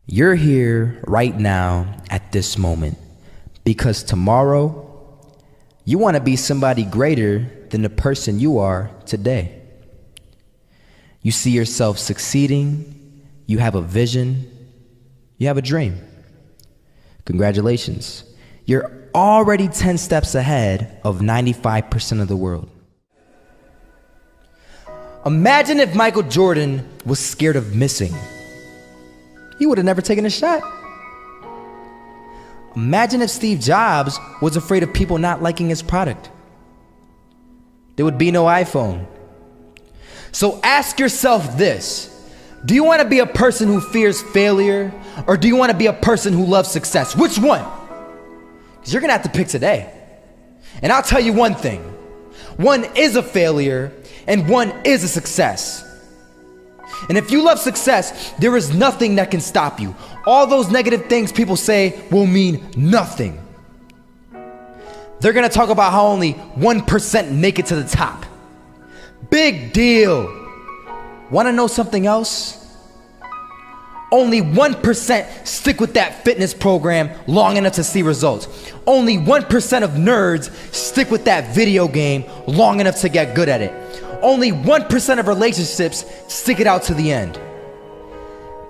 You're here right now at this moment because tomorrow you want to be somebody greater than the person you are today. You see yourself succeeding, you have a vision, you have a dream. Congratulations. You're already 10 steps ahead of 95% of the world. Imagine if Michael Jordan was scared of missing. He would have never taken a shot. Imagine if Steve Jobs was afraid of people not liking his product. There would be no iPhone. So ask yourself this: do you want to be a person who fears failure, or do you want to be a person who loves success? Which one? Because you're going to have to pick today. And I'll tell you one thing: one is a failure and one is a success. And if you love success, there is nothing that can stop you. All those negative things people say will mean nothing. They're gonna talk about how only 1% make it to the top. Big deal. Wanna know something else? Only 1% stick with that fitness program long enough to see results. Only 1% of nerds stick with that video game long enough to get good at it. Only 1% of relationships stick it out to the end.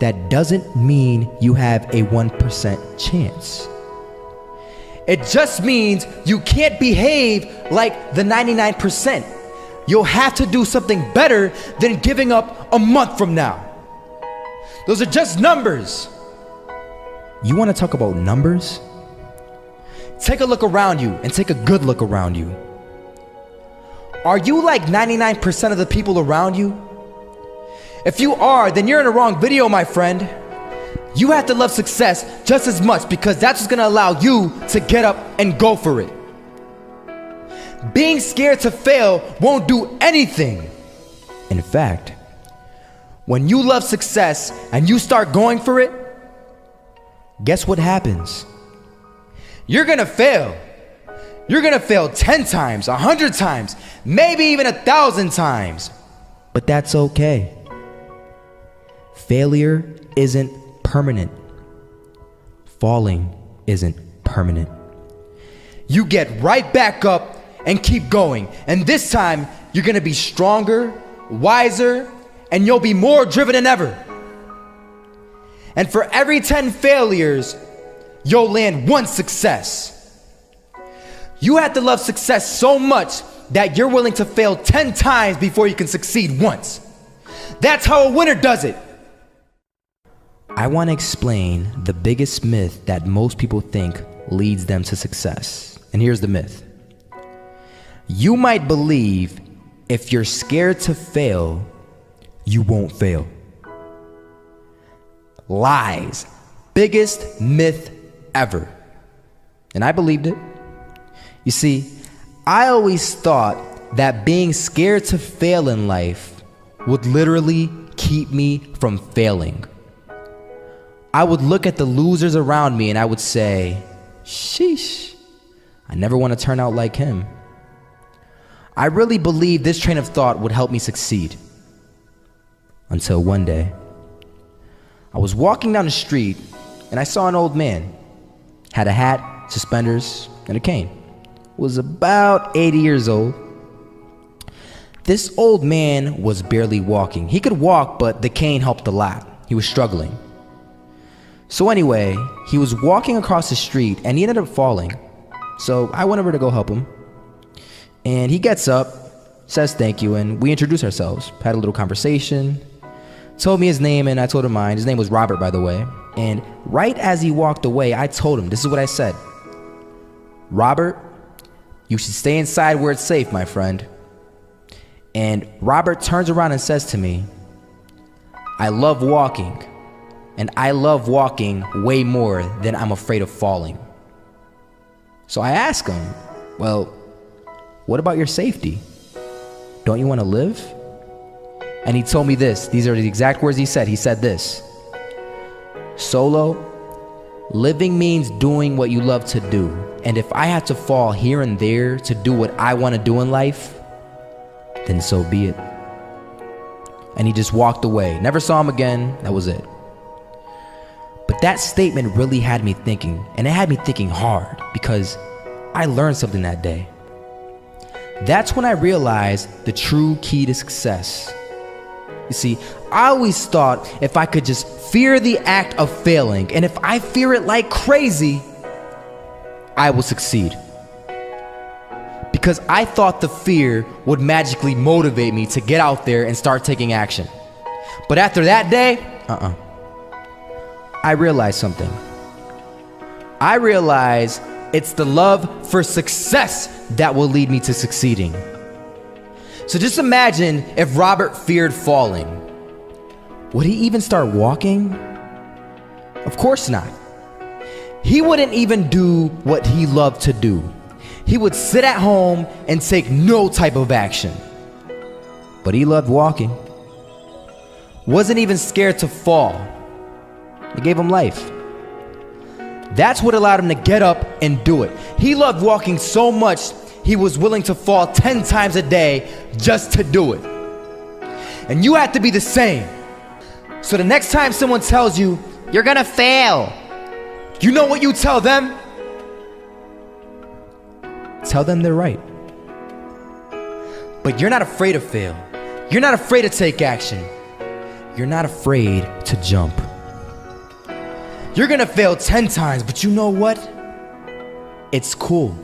That doesn't mean you have a 1% chance. It just means you can't behave like the 99%. You'll have to do something better than giving up a month from now. Those are just numbers. You want to talk about numbers? Take a look around you and take a good look around you. Are you like 99% of the people around you? If you are, then you're in the wrong video, my friend. You have to love success just as much because that's what's gonna allow you to get up and go for it. Being scared to fail won't do anything. In fact, when you love success and you start going for it, guess what happens? You're gonna fail. You're gonna fail 10 times, 100 times, maybe even 1,000 times. But that's okay. Failure isn't permanent. Falling isn't permanent. You get right back up and keep going. And this time, you're gonna be stronger, wiser, and you'll be more driven than ever. And for every 10 failures, you'll land one success. You have to love success so much that you're willing to fail 10 times before you can succeed once. That's how a winner does it. I want to explain the biggest myth that most people think leads them to success. And here's the myth. You might believe if you're scared to fail, you won't fail. Lies. Biggest myth ever. And I believed it. You see, I always thought that being scared to fail in life would literally keep me from failing. I would look at the losers around me and I would say, sheesh, I never want to turn out like him. I really believed this train of thought would help me succeed. Until one day, I was walking down the street and I saw an old man. Had a hat, suspenders, and a cane. Was about 80 years old. This old man was barely walking. He could walk, but the cane helped a lot. He was struggling. So anyway, he was walking across the street and he ended up falling. So I went over to go help him. And he gets up, says thank you, and we introduced ourselves. Had a little conversation. Told me his name and I told him mine. His name was Robert, by the way. And right as he walked away, I told him, this is what I said. Robert, you should stay inside where it's safe, my friend. And Robert turns around and says to me, I love walking, and I love walking way more than I'm afraid of falling. So I ask him, well, what about your safety? Don't you want to live? And he told me this. These are the exact words he said. He said this: Solo, living means doing what you love to do. And if I have to fall here and there to do what I want to do in life, then so be it. And he just walked away. Never saw him again. That was it. But But that statement really had me thinking, and it had me thinking hard because I learned something that day. That's when I realized the true key to success. You see, I always thought if I could just fear the act of failing, and if I fear it like crazy, I will succeed. Because I thought the fear would magically motivate me to get out there and start taking action. But after that day, I realized something. I realized it's the love for success that will lead me to succeeding. So just imagine if Robert feared falling. Would he even start walking? Of course not. He wouldn't even do what he loved to do. He would sit at home and take no type of action. But he loved walking. Wasn't even scared to fall. It gave him life. That's what allowed him to get up and do it. He loved walking so much, he was willing to fall 10 times a day just to do it. And you have to be the same. So the next time someone tells you, you're gonna fail, you know what you tell them? Tell them they're right. But you're not afraid to fail. You're not afraid to take action. You're not afraid to jump. You're gonna fail 10 times, but you know what? It's cool.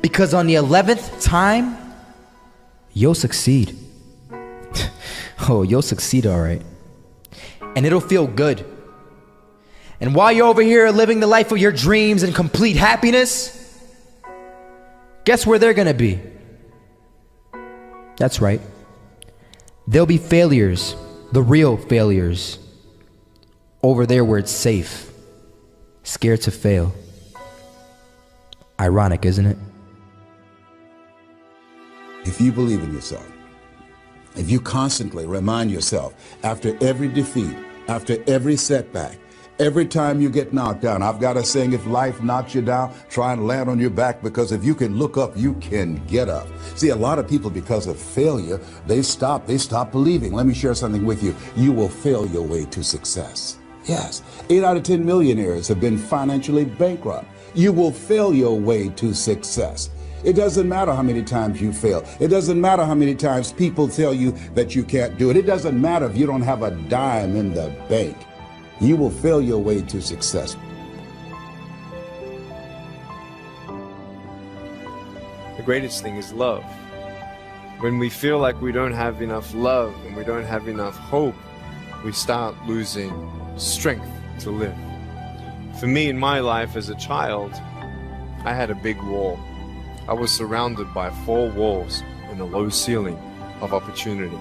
Because on the 11th time, you'll succeed. Oh, you'll succeed all right. And it'll feel good. And while you're over here living the life of your dreams and complete happiness, guess where they're gonna be? That's right. They'll be failures, the real failures. Over there where it's safe, scared to fail. Ironic, isn't it? If you believe in yourself, if you constantly remind yourself after every defeat, after every setback, every time you get knocked down, I've got a saying, if life knocks you down, try and land on your back, because if you can look up, you can get up. See, a lot of people, because of failure, they stop believing. Let me share something with you. You will fail your way to success. Yes, 8 out of 10 millionaires have been financially bankrupt. You will fail your way to success. It doesn't matter how many times you fail. It doesn't matter how many times people tell you that you can't do it. It doesn't matter if you don't have a dime in the bank. You will fail your way to success. The greatest thing is love. When we feel like we don't have enough love and we don't have enough hope, we start losing strength to live. For me, in my life as a child, I had a big wall. I was surrounded by 4 walls and a low ceiling of opportunity.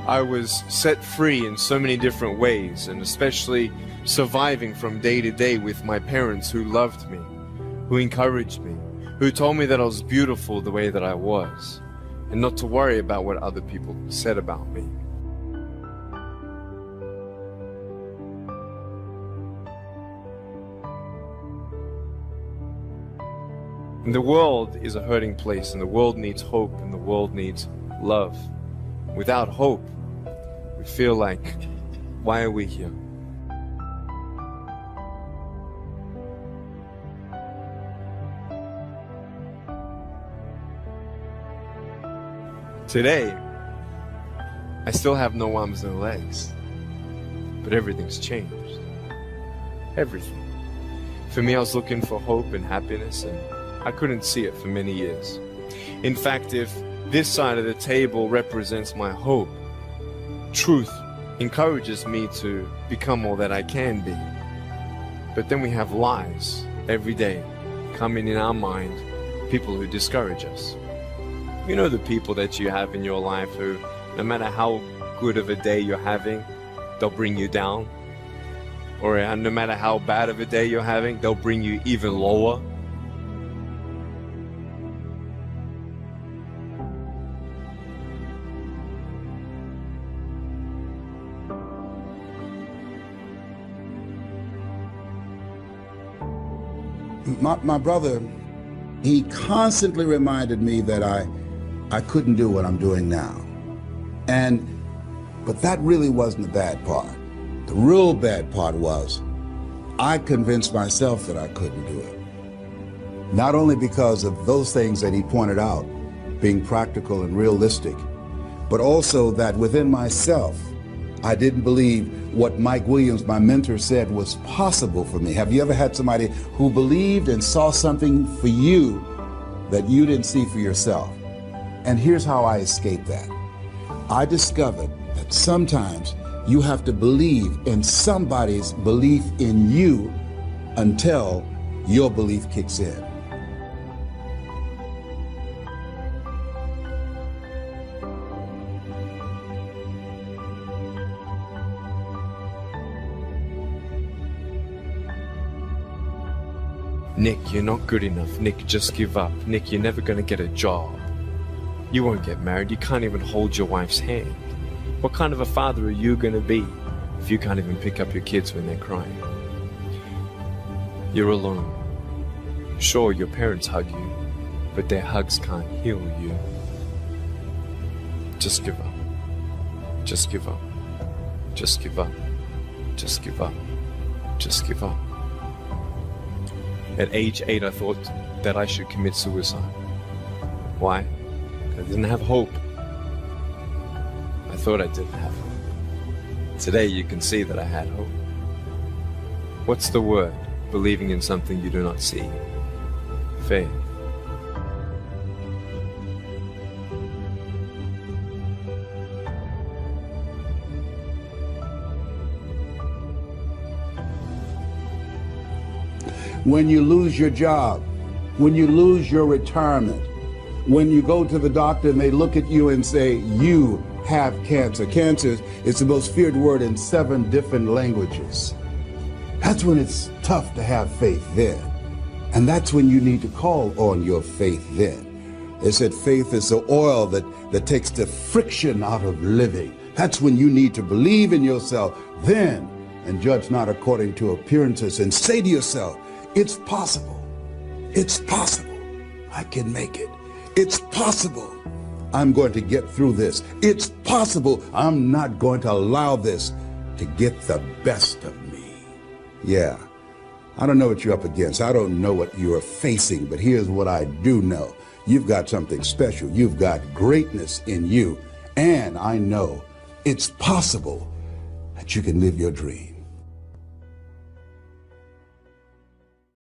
I was set free in so many different ways, and especially surviving from day to day with my parents who loved me, who encouraged me, who told me that I was beautiful the way that I was, and not to worry about what other people said about me. And the world is a hurting place, and the world needs hope, and the world needs love. Without hope, we feel like, why are we here? Today, I still have no arms, no legs, but everything's changed. Everything. For me, I was looking for hope and happiness, and I couldn't see it for many years. In fact, if this side of the table represents my hope, truth encourages me to become all that I can be. But then we have lies every day coming in our mind, people who discourage us. You know the people that you have in your life who, no matter how good of a day you're having, they'll bring you down. Or no matter how bad of a day you're having, they'll bring you even lower. My brother, he constantly reminded me that I couldn't do what I'm doing now. But that really wasn't the bad part. The real bad part was I convinced myself that I couldn't do it. Not only because of those things that he pointed out, being practical and realistic, but also that within myself, I didn't believe what Mike Williams, my mentor, said was possible for me. Have you ever had somebody who believed and saw something for you that you didn't see for yourself? And here's how I escaped that. I discovered that sometimes you have to believe in somebody's belief in you until your belief kicks in. Nick, you're not good enough. Nick, just give up. Nick, you're never gonna get a job. You won't get married. You can't even hold your wife's hand. What kind of a father are you gonna be if you can't even pick up your kids when they're crying? You're alone. Sure, your parents hug you, but their hugs can't heal you. Just give up. Just give up. Just give up. Just give up. Just give up. At age 8, I thought that I should commit suicide. Why? I didn't have hope. I thought I didn't have hope. Today you can see that I had hope. What's the word? Believing in something you do not see. Faith. When you lose your job, when you lose your retirement, when you go to the doctor and they look at you and say, you have cancer. Cancer is the most feared word in 7 different languages. That's when it's tough to have faith then. And that's when you need to call on your faith then. They said faith is the oil that takes the friction out of living. That's when you need to believe in yourself then and judge not according to appearances and say to yourself, it's possible. It's possible. I can make it. It's possible. I'm going to get through this. It's possible. I'm not going to allow this to get the best of me. Yeah. I don't know what you're up against. I don't know what you're facing, but here's what I do know. You've got something special. You've got greatness in you. And I know it's possible that you can live your dream.